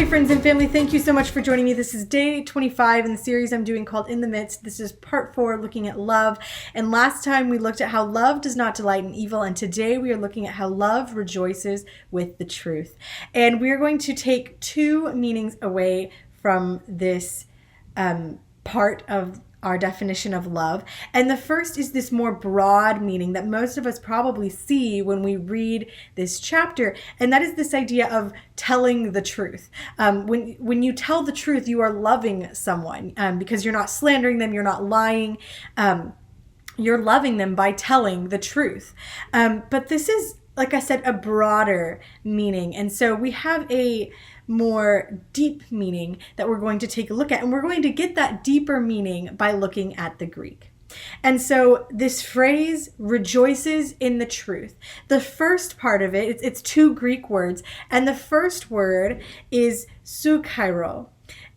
Hi friends and family, thank you so much for joining me. This is day 25 in the series I'm doing called In the Midst. This is part 4, looking at love. And last time we looked at how love does not delight in evil, and today we are looking at how love rejoices with the truth. And we are going to take two meanings away from this part of our definition of love. And the first is this more broad meaning that most of us probably see when we read this chapter, and that is this idea of telling the truth. When you tell the truth, you are loving someone because you're not slandering them, you're not lying. You're loving them by telling the truth. But this is, like I said, a broader meaning. And so we have a more deep meaning that we're going to take a look at. And we're going to get that deeper meaning by looking at the Greek. And so this phrase rejoices in the truth. The first part of it's two Greek words. And the first word is sukairo.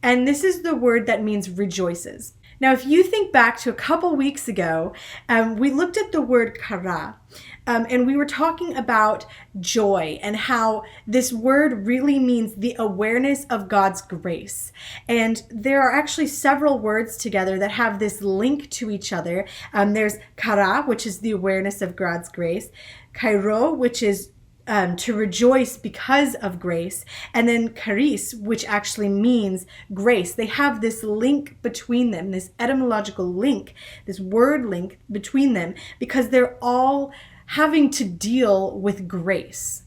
And this is the word that means rejoices. Now, if you think back to a couple weeks ago, we looked at the word kara, and we were talking about joy and how this word really means the awareness of God's grace. And there are actually several words together that have this link to each other. There's kara, which is the awareness of God's grace, kairo, which is to rejoice because of grace, and then charis, which actually means grace. They have this link between them, this etymological link, this word link between them, because they're all having to deal with grace.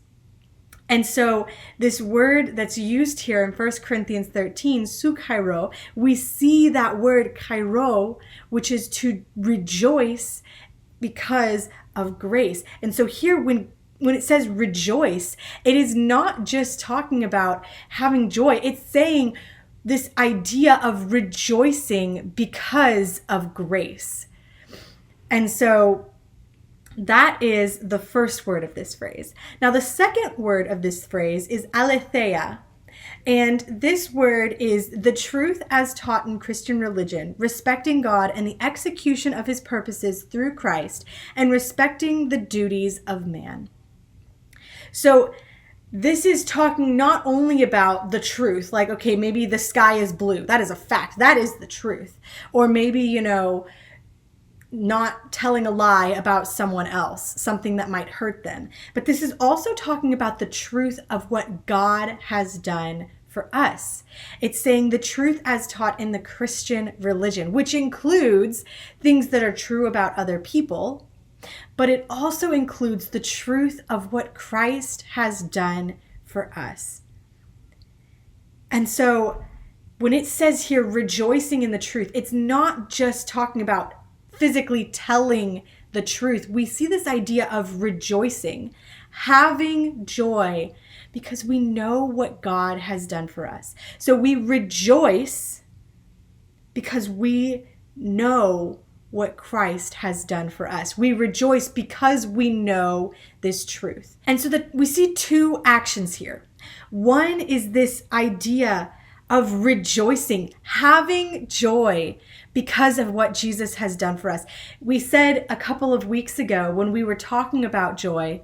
And so this word that's used here in 1 Corinthians 13, sukairo, we see that word kairo, which is to rejoice because of grace. And so here when it says rejoice, it is not just talking about having joy. It's saying this idea of rejoicing because of grace. And so that is the first word of this phrase. Now, the second word of this phrase is aletheia. And this word is the truth as taught in Christian religion, respecting God and the execution of his purposes through Christ, and respecting the duties of man. So this is talking not only about the truth, like, okay, maybe the sky is blue. That is a fact. That is the truth. Or maybe, not telling a lie about someone else, something that might hurt them. But this is also talking about the truth of what God has done for us. It's saying the truth as taught in the Christian religion, which includes things that are true about other people, but it also includes the truth of what Christ has done for us. And so when it says here, rejoicing in the truth, it's not just talking about physically telling the truth. We see this idea of rejoicing, having joy, because we know what God has done for us. So we rejoice because we know what Christ has done for us. We rejoice because we know this truth. And so that we see two actions here. One is this idea of rejoicing, having joy because of what Jesus has done for us. We said a couple of weeks ago when we were talking about joy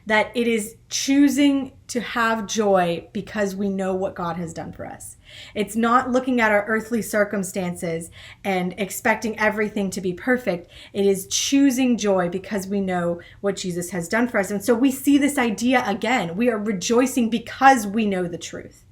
that it is choosing to have joy because we know what God has done for us. It's not looking at our earthly circumstances and expecting everything to be perfect. It is choosing joy because we know what Jesus has done for us. And so we see this idea again. We are rejoicing because we know the truth.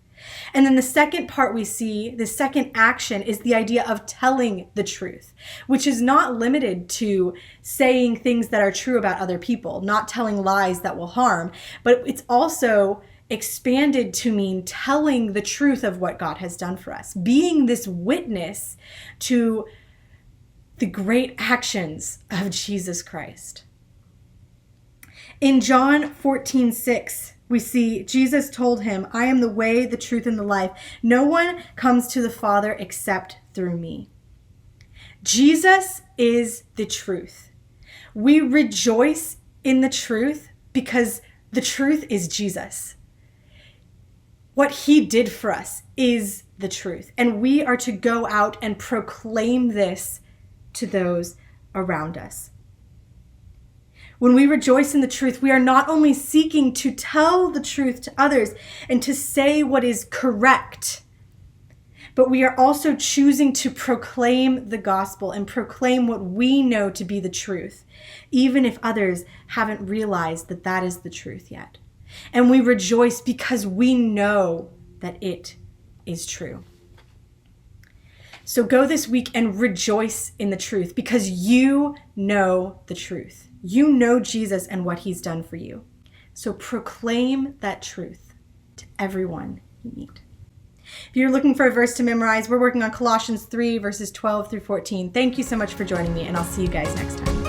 And then the second part we see, the second action, is the idea of telling the truth, which is not limited to saying things that are true about other people, not telling lies that will harm, but it's also expanded to mean telling the truth of what God has done for us, being this witness to the great actions of Jesus Christ. In John 14:6, we see Jesus told him, I am the way, the truth, and the life. No one comes to the Father except through me. Jesus is the truth. We rejoice in the truth because the truth is Jesus. What he did for us is the truth. And we are to go out and proclaim this to those around us. When we rejoice in the truth, we are not only seeking to tell the truth to others and to say what is correct, but we are also choosing to proclaim the gospel and proclaim what we know to be the truth, even if others haven't realized that that is the truth yet. And we rejoice because we know that it is true. So go this week and rejoice in the truth because you know the truth. You know Jesus and what he's done for you. So proclaim that truth to everyone you meet. If you're looking for a verse to memorize, we're working on Colossians 3, verses 12 through 14. Thank you so much for joining me, and I'll see you guys next time.